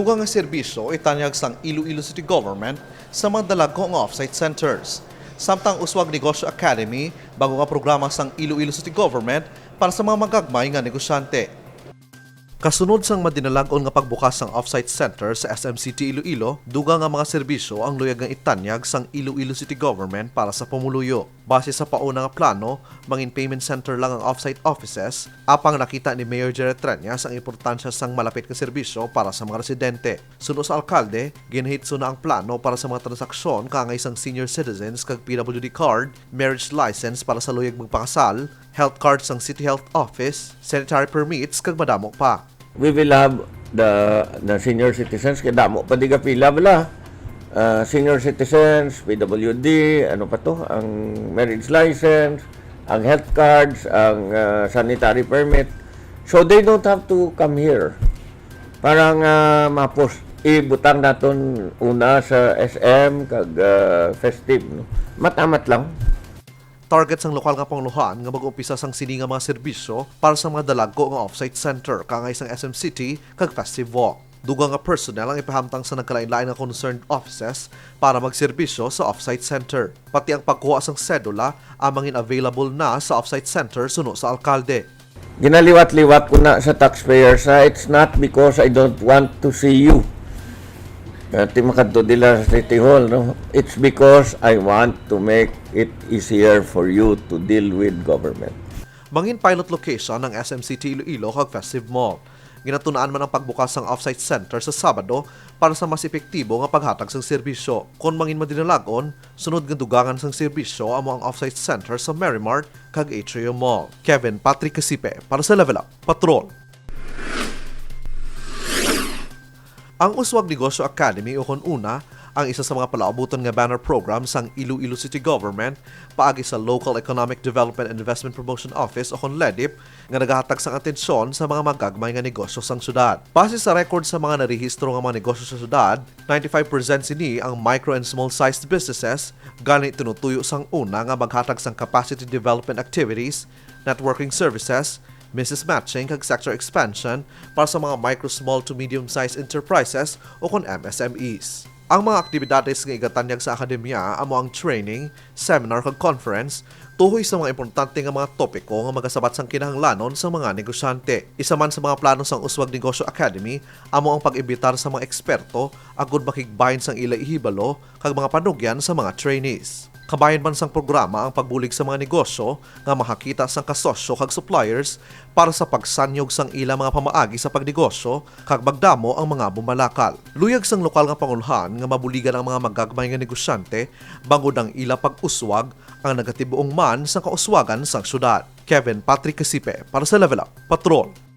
Dugang nga serbisyo itanyag sang Iloilo City Government sa mga dalago nga offsite centers. Samtang Uswag Negosyo Academy, bago nga programa sang Iloilo City Government para sa mga magagmay nga negosyante. Kasunod sang madinalagon nga pagbukas ng offsite center sa SMCT Iloilo, dugang nga mga serbisyo ang luyag nga itanyag sang Iloilo City Government para sa pamuluyo. Base sa pauna nga plano, mangin payment center lang ang offsite offices, apang nakita ni Mayor Jared Treñas ang importansya sang malapit nga serbisyo para sa mga residente. Suno sa alkalde, ginhitso na ang plano para sa mga transaksyon kangay sang senior citizens kag PWD card, marriage license para sa luyag magpakasal, health card sang City Health Office, sanitary permits kag madamo pa. We will have the senior citizens, kaya damo pa di ka pila bala. Senior citizens, PWD, ano pa to, ang marriage license, ang health cards, ang sanitary permit. So they don't have to come here. Parang mapos, ibutang naton una sa SM, kag festive. No? Matamat lang. Target sang lokal nga panguluhan nga mag-umpisa sang sini nga mga serbisyo para sa mga dalago nga offsite center kangay sang SM City kag Festive Walk. Dugang nga personnel ang ipahamtang sa nagkalain-lain nga concerned offices para magserbisyo sa offsite center. Pati ang pagkuha sang sedula amangin available na sa offsite center suno sa alkalde. Ginaliwat-liwat ko na sa taxpayers na it's not because I don't want to see you. Ti makadto dila sa City Hall, no? It's because I want to make it easier for you to deal with government. Mangin pilot location ng SMCT Iloilo kag Festive Mall. Ginatunaan man ang pagbukas ng offsite center sa Sabado para sa mas epektibo nga paghatag sang serbisyo. Kung mangin madinalagon, sunod nga dugangan sang serbisyo amo ang offsite center sa Merrimart kag Atrium Mall. Kevin Patrick Casipe para sa Level Up Patrol. Ang Uswag Negosyo Academy o una, ang isa sa mga palaabuton nga banner program sang Iloilo City Government paagi sa Local Economic Development and Investment Promotion Office o LEDIP nga nagahatag sang atensyon sa mga magagmay nga negosyo sang syudad. Base sa record sa mga narehistro nga mga negosyo sa syudad, 95% sini ang micro and small-sized businesses, ganit tinutuyo sang una nga maghatag sang capacity development activities, networking services, business matching kag sector expansion para sa mga micro, small to medium-sized enterprises o kon MSMEs. Ang mga aktibidades nga igatanyag sa akademya amo ang training, seminar kag conference tuhoy sa mga importante nga mga topiko nga magasabat sang kinahanglanon sa mga negosyante. Isa man sa mga plano sang Uswag Negosyo Academy amo ang pag-imbitar sa mga eksperto agud makigbahin sang ila ihibalo kag mga panugyan sa mga trainees. Kabayan man sang programa ang pagbulig sa mga negosyo nga makakita sang kasosyo kag suppliers para sa pagsanyog sang ila mga pamaagi sa pagnegosyo kag magdamo ang mga bumalakal. Luyag sang lokal nga panguluhan nga mabuligan ang mga magagmay nga negosyante bangod ang ila pag-uswag ang nagatibuong man sang kauswagan sang syudad. Kevin Patrick Casipe para sa Level Up Patrol.